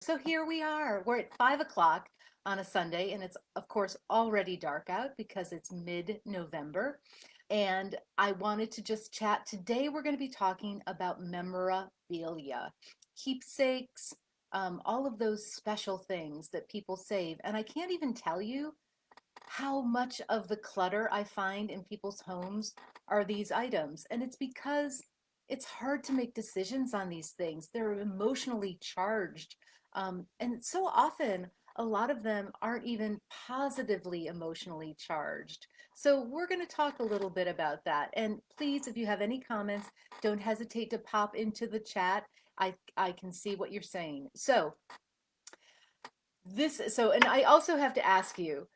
So here we are. We're at 5 o'clock on a Sunday, and it's, of course, already dark out because it's mid-November. And I wanted to just chat. Today, we're going to be talking about memorabilia, keepsakes, all of those special things that people save. And I can't even tell you how much of the clutter I find in people's homes are these items. And it's because it's hard to make decisions on these things. They're emotionally charged. And so often, a lot of them aren't even positively emotionally charged. So we're going to talk a little bit about that. And please, if you have any comments, don't hesitate to pop into the chat. I can see what you're saying. And I also have to ask you,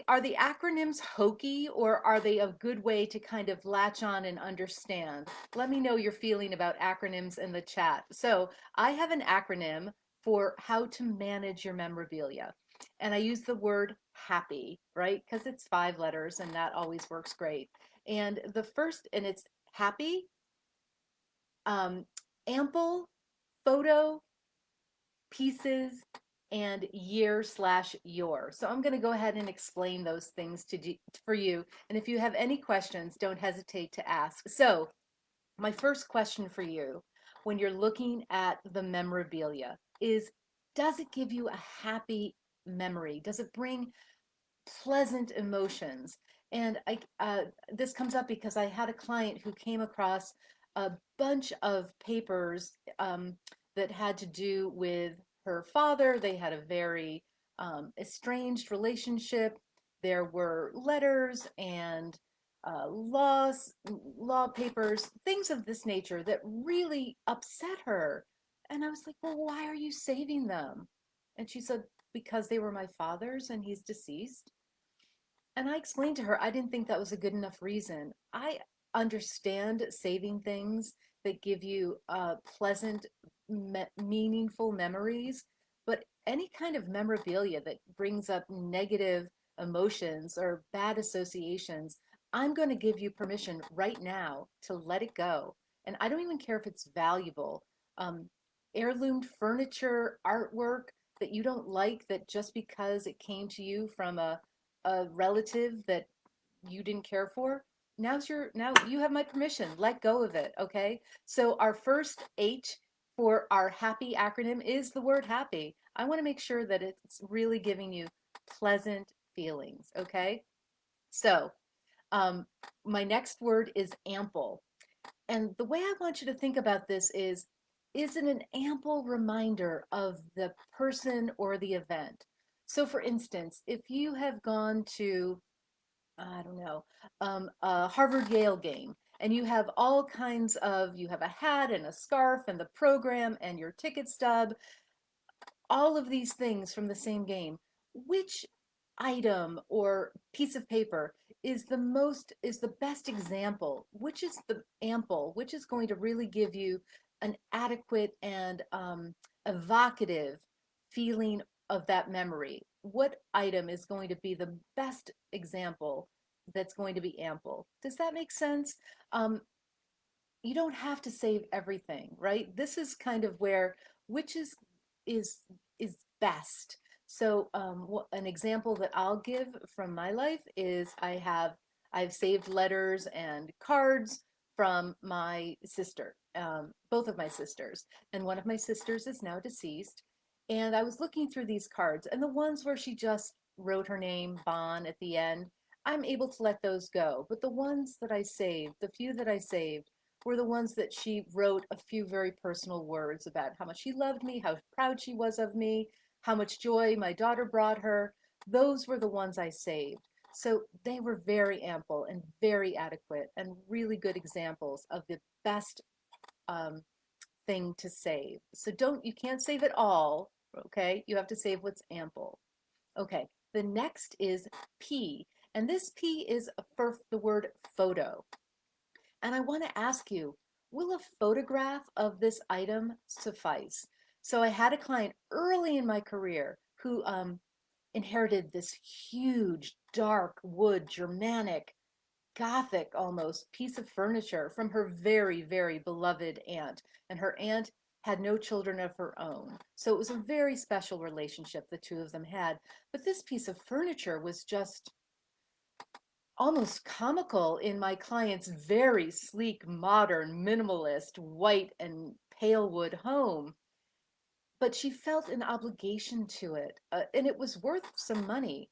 are the acronyms hokey, or are they a good way to kind of latch on and understand? Let me know your feeling about acronyms in the chat. So I have an acronym for how to manage your memorabilia. And I use the word happy, right? Because it's 5 letters and that always works great. And it's happy, um, ample, photo, pieces, and year/your. So I'm going to go ahead and explain those things for you. And if you have any questions, don't hesitate to ask. So my first question for you when you're looking at the memorabilia is, does it give you a happy memory? Does it bring pleasant emotions? And this comes up because I had a client who came across a bunch of papers that had to do with her father. They had a very estranged relationship. There were letters and law papers, things of this nature that really upset her. And I was like, well, why are you saving them? And she said, because they were my father's and he's deceased. And I explained to her I didn't think that was a good enough reason. I understand saving things that give you pleasant, meaningful memories, but any kind of memorabilia that brings up negative emotions or bad associations, I'm going to give you permission right now to let it go. And I don't even care if it's valuable. Um, Heirloom furniture, artwork that you don't like, that just because it came to you from a relative that you didn't care for, now you have my permission. Let go of it, okay? So our first H for our happy acronym is the word happy. I want to make sure that it's really giving you pleasant feelings, okay? So um, my next word is ample. And the way I want you to think about this is it an ample reminder of the person or the event? So for instance, if you have gone to, I don't know, a Harvard Yale game, and you have a hat and a scarf and the program and your ticket stub, all of these things from the same game, which item or piece of paper is the best example? Which is the ample? Which is going to really give you an adequate and evocative feeling of that memory? What item is going to be the best example that's going to be ample? Does that make sense? Um, you don't have to save everything, right? This is kind of where which is is best. So an example that I'll give from my life is I've saved letters and cards from my sister, both of my sisters, and one of my sisters is now deceased. And I was looking through these cards, and the ones where she just wrote her name, Bon, at the end, I'm able to let those go. But the ones that I saved, the few that I saved, were the ones that she wrote a few very personal words about how much she loved me, how proud she was of me, how much joy my daughter brought her. Those were the ones I saved. So they were very ample and very adequate and really good examples of the best um, thing to save. So you can't save it all, okay? You have to save what's ample. Okay, the next is P, and this P is for the word photo. And I want to ask you, will a photograph of this item suffice? So I had a client early in my career who inherited this huge, dark wood, Germanic, Gothic almost piece of furniture from her very, very beloved aunt. And her aunt had no children of her own. So it was a very special relationship the two of them had. But this piece of furniture was just almost comical in my client's very sleek, modern, minimalist, white and pale wood home. But she felt an obligation to it, and it was worth some money.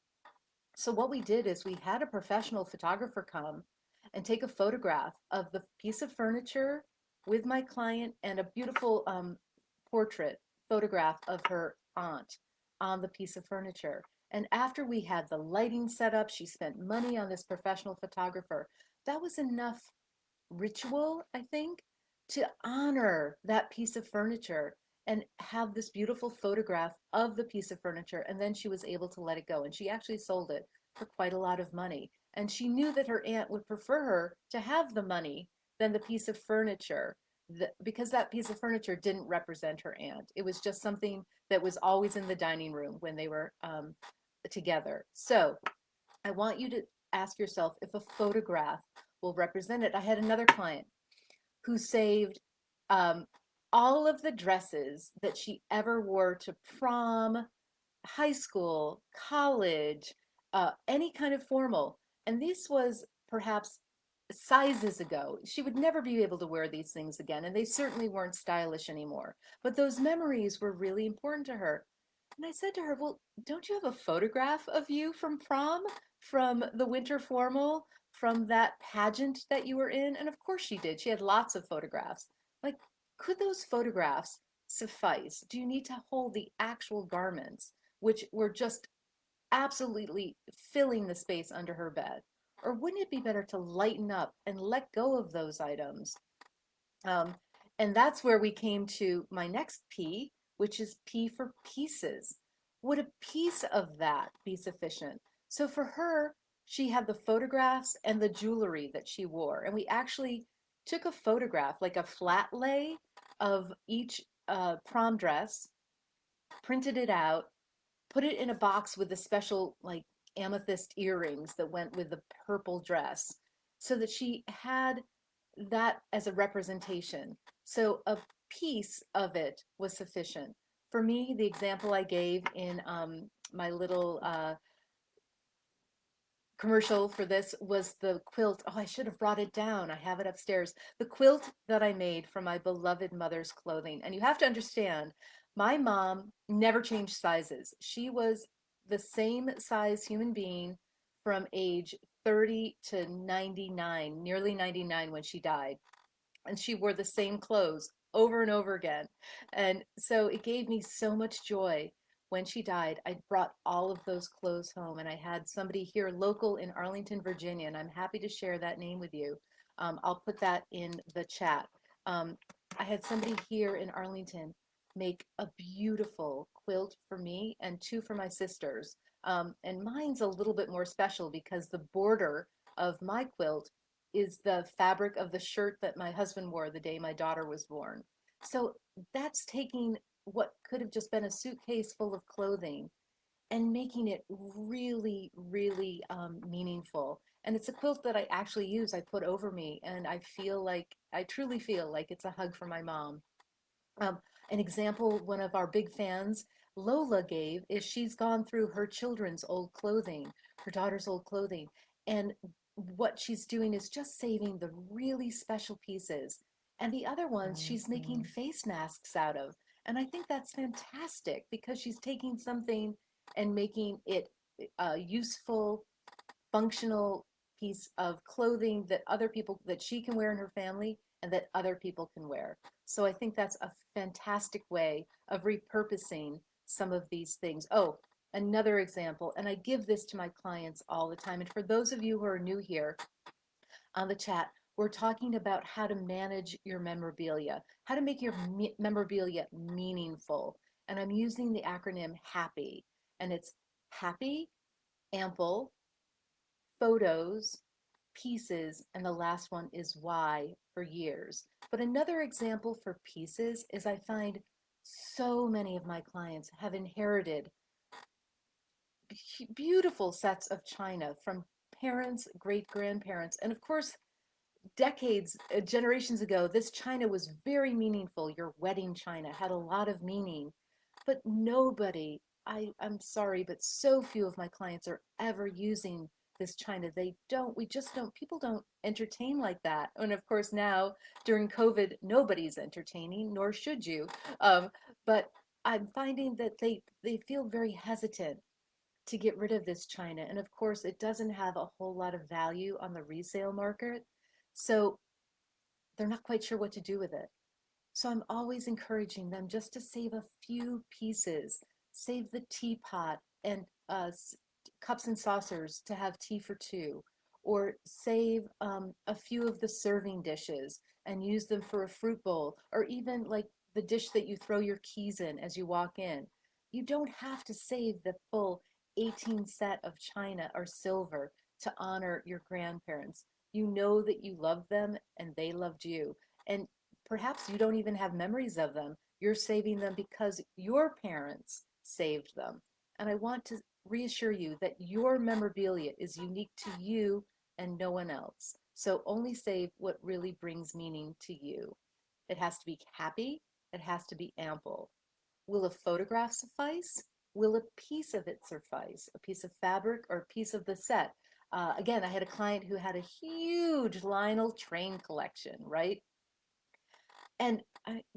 So what we did is we had a professional photographer come and take a photograph of the piece of furniture with my client and a beautiful portrait photograph of her aunt on the piece of furniture. And after we had the lighting set up, she spent money on this professional photographer. That was enough ritual, I think, to honor that piece of furniture and have this beautiful photograph of the piece of furniture. And then she was able to let it go. And she actually sold it for quite a lot of money. And she knew that her aunt would prefer her to have the money than the piece of furniture, because that piece of furniture didn't represent her aunt. It was just something that was always in the dining room when they were together. So I want you to ask yourself if a photograph will represent it. I had another client who saved um, all of the dresses that she ever wore to prom, high school, college, any kind of formal. And this was perhaps sizes ago. She would never be able to wear these things again, and they certainly weren't stylish anymore. But those memories were really important to her. And I said to her, well, don't you have a photograph of you from prom, from the winter formal, from that pageant that you were in? And of course she did. She had lots of photographs. Like, could those photographs suffice? Do you need to hold the actual garments, which were just absolutely filling the space under her bed? Or wouldn't it be better to lighten up and let go of those items? Um, and that's where we came to my next P, which is P for pieces. Would a piece of that be sufficient? So for her, she had the photographs and the jewelry that she wore. And we actually took a photograph, like a flat lay of each prom dress, printed it out, put it in a box with the special like amethyst earrings that went with the purple dress, so that she had that as a representation. So a piece of it was sufficient. For me, the example I gave in my little commercial for this was the quilt. Oh, I should have brought it down. I have it upstairs. The quilt that I made from my beloved mother's clothing. And you have to understand, my mom never changed sizes. She was the same size human being from age 30 to 99, nearly 99 when she died, and she wore the same clothes over and over again. And so it gave me so much joy. When she died, I brought all of those clothes home, and I had somebody here local in Arlington, Virginia, and I'm happy to share that name with you. I'll put that in the chat. Um, I had somebody here in Arlington make a beautiful quilt for me and two for my sisters. And mine's a little bit more special because the border of my quilt is the fabric of the shirt that my husband wore the day my daughter was born. So that's taking what could have just been a suitcase full of clothing and making it really, really meaningful. And it's a quilt that I actually use, I put over me, and I truly feel like it's a hug for my mom. Um, an example one of our big fans, Lola, gave is she's gone through her children's old clothing, her daughter's old clothing, and what she's doing is just saving the really special pieces. And the other ones she's making face masks out of. And I think that's fantastic because she's taking something and making it useful, functional piece of clothing that other people, that she can wear in her family and that other people can wear. So I think that's a fantastic way of repurposing some of these things. Oh, another example, and I give this to my clients all the time. And for those of you who are new here on the chat, we're talking about how to manage your memorabilia, how to make your memorabilia meaningful. And I'm using the acronym HAPPY, and it's happy, ample, photos, pieces, and the last one is why for years. But another example for pieces is I find so many of my clients have inherited beautiful sets of china from parents, great grandparents, and of course, decades, generations ago, this china was very meaningful. Your wedding china had a lot of meaning, but nobody, I'm sorry, but so few of my clients are ever using this china. We just don't, people don't entertain like that. And of course, now during COVID, nobody's entertaining, nor should you. Um, but I'm finding that they feel very hesitant to get rid of this china. And of course, it doesn't have a whole lot of value on the resale market. So they're not quite sure what to do with it. So I'm always encouraging them just to save a few pieces, save the teapot and cups and saucers to have tea for two, or save a few of the serving dishes and use them for a fruit bowl, or even like the dish that you throw your keys in as you walk in. You don't have to save the full 18 set of china or silver to honor your grandparents. You know that you loved them and they loved you. And perhaps you don't even have memories of them. You're saving them because your parents saved them. And I want to reassure you that your memorabilia is unique to you and no one else. So only save what really brings meaning to you. It has to be happy, it has to be ample. Will a photograph suffice? Will a piece of it suffice? A piece of fabric or a piece of the set? Again, I had a client who had a huge Lionel train collection, right? And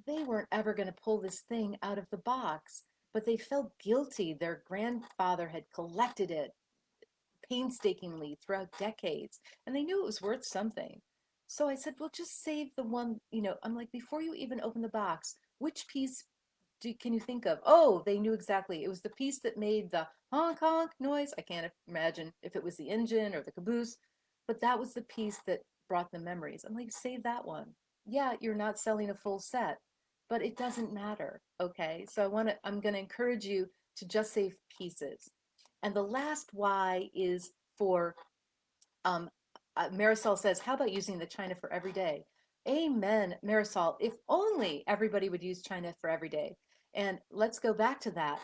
they weren't ever going to pull this thing out of the box, but they felt guilty. Their grandfather had collected it painstakingly throughout decades, and they knew it was worth something. So I said, well, just save the one, I'm like, before you even open the box, which piece can you think of? Oh, they knew exactly. It was the piece that made the honk honk noise. I can't imagine if it was the engine or the caboose, but that was the piece that brought the memories. I'm like, save that one. Yeah, you're not selling a full set, but it doesn't matter. Okay. So I'm going to encourage you to just save pieces. And the last why is for um, Marisol says, how about using the China for every day? Amen, Marisol. If only everybody would use China for every day. And let's go back to that.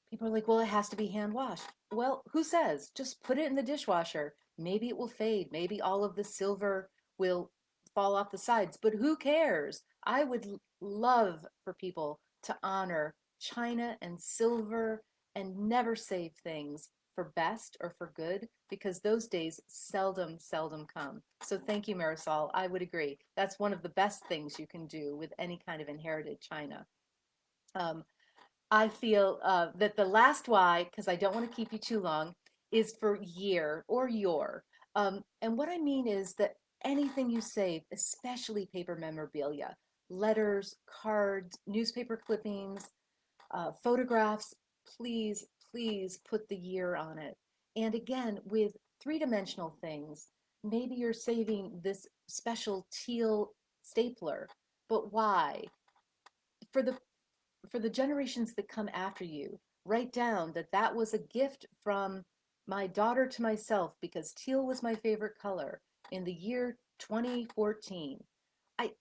People are like, well, it has to be hand washed. Well, who says? Just put it in the dishwasher. Maybe it will fade. Maybe all of the silver will fall off the sides, but who cares? I would love for people to honor china and silver and never save things for best or for good, because those days seldom, seldom come. So thank you, Marisol. I would agree. That's one of the best things you can do with any kind of inherited china. Um, I feel that the last why, because I don't want to keep you too long, is for year or your. And what I mean is that anything you save, especially paper memorabilia, letters, cards, newspaper clippings, photographs, please, please put the year on it. And again, with three-dimensional things, maybe you're saving this special teal stapler, but why? For the for the generations that come after you, write down that that was a gift from my daughter to myself because teal was my favorite color in the year 2014.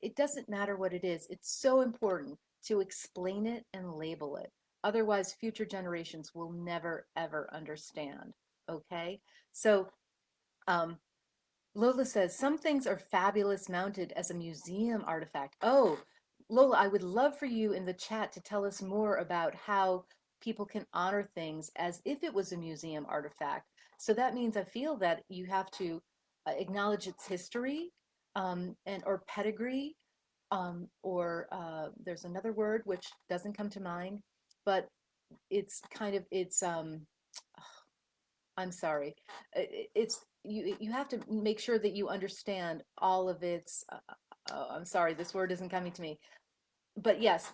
It doesn't matter what it is. It's so important to explain it and label it. Otherwise, future generations will never, ever understand. Okay? So, um, Lola says, some things are fabulous mounted as a museum artifact. Oh, Lola, I would love for you in the chat to tell us more about how people can honor things as if it was a museum artifact. So that means I feel that you have to acknowledge its history and or pedigree, or there's another word which doesn't come to mind, but it's kind of I'm sorry. It's you have to make sure that you understand all of its oh, I'm sorry, this word isn't coming to me. But yes,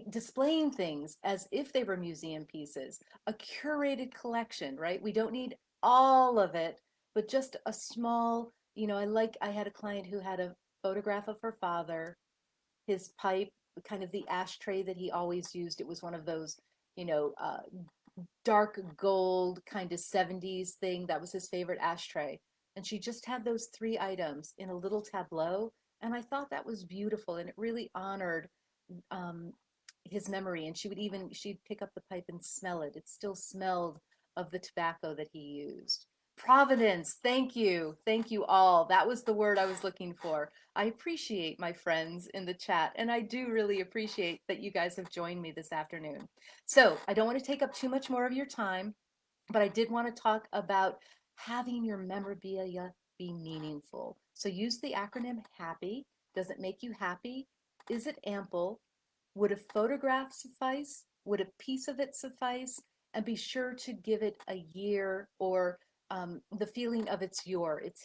displaying things as if they were museum pieces, a curated collection, right? We don't need all of it, but just a small, I had a client who had a photograph of her father, his pipe, kind of the ashtray that he always used. It was one of those, you know, uh, dark gold kind of 70s thing. That was his favorite ashtray. And she just had those three items in a little tableau. And I thought that was beautiful. And it really honored um, his memory. And she'd pick up the pipe and smell it. It still smelled of the tobacco that he used. Providence. Thank you. Thank you all. That was the word I was looking for. I appreciate my friends in the chat, and I do really appreciate that you guys have joined me this afternoon. So I don't want to take up too much more of your time, but I did want to talk about having your memorabilia be meaningful. So use the acronym HAPPY. Does it make you happy? Is it ample? Would a photograph suffice? Would a piece of it suffice? And be sure to give it a year or the feeling of its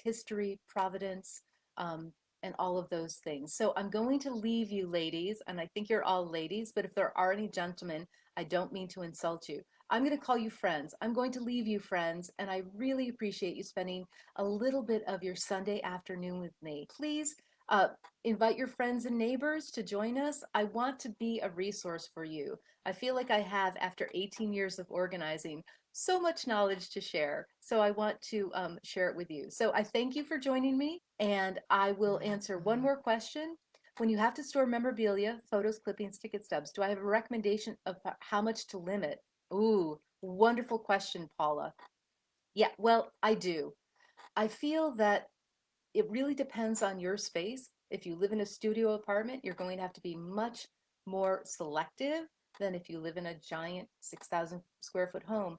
history, providence, um, and all of those things. So I'm going to leave you ladies, and I think you're all ladies, but if there are any gentlemen, I don't mean to insult you. I'm going to call you friends. I'm going to leave you friends, and I really appreciate you spending a little bit of your Sunday afternoon with me. Please uh, invite your friends and neighbors to join us. I want to be a resource for you. I feel like I have, after 18 years of organizing, so much knowledge to share. So I want to share it with you. So I thank you for joining me, and I will answer one more question. When you have to store memorabilia, photos, clippings, ticket stubs, do I have a recommendation of how much to limit? Ooh, wonderful question, Paula. Yeah, well, I do. I feel that it really depends on your space. If you live in a studio apartment, you're going to have to be much more selective than if you live in a giant 6,000 square foot home.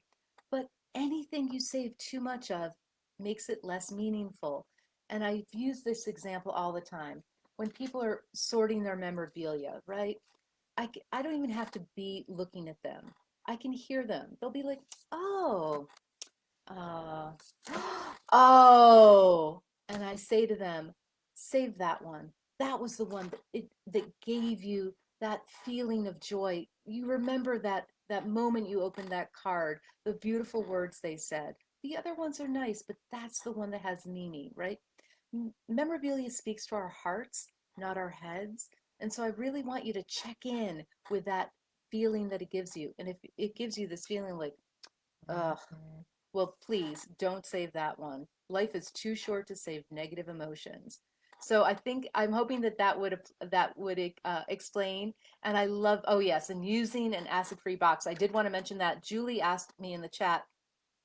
But anything you save too much of makes it less meaningful. And I've used this example all the time. When people are sorting their memorabilia, right? I don't even have to be looking at them. I can hear them. They'll be like, oh, uh, oh, and I say to them, save that one. That was the one that gave you that feeling of joy. You remember that moment you opened that card, the beautiful words they said. The other ones are nice, but that's the one that has meaning, right? Memorabilia speaks to our hearts, not our heads. And so I really want you to check in with that feeling that it gives you. And if it gives you this feeling like, ugh, well, please don't save that one. Life is too short to save negative emotions. So I think I'm hoping that would explain. And I love, oh yes, and using an acid-free box. I did want to mention that Julie asked me in the chat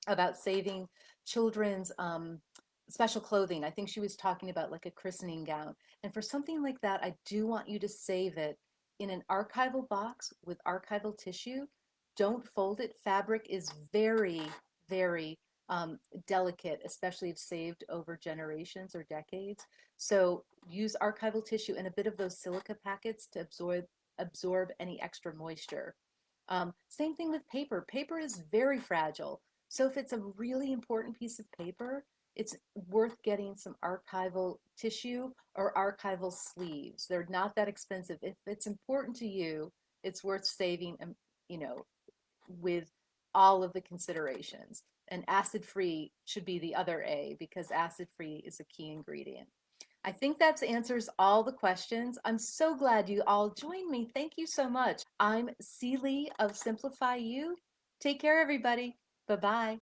about saving children's special clothing. I think she was talking about like a christening gown. And for something like that, I do want you to save it in an archival box with archival tissue. Don't fold it. Fabric is very, very delicate, especially if saved over generations or decades. So use archival tissue and a bit of those silica packets to absorb any extra moisture. Same thing with paper. Paper is very fragile. So if it's a really important piece of paper, it's worth getting some archival tissue or archival sleeves. They're not that expensive. If it's important to you, it's worth saving, you know, with all of the considerations. And acid free should be the other A because acid free is a key ingredient. I think that answers all the questions. I'm so glad you all joined me. Thank you so much. I'm C.Lee of Simplify You. Take care, everybody. Bye-bye.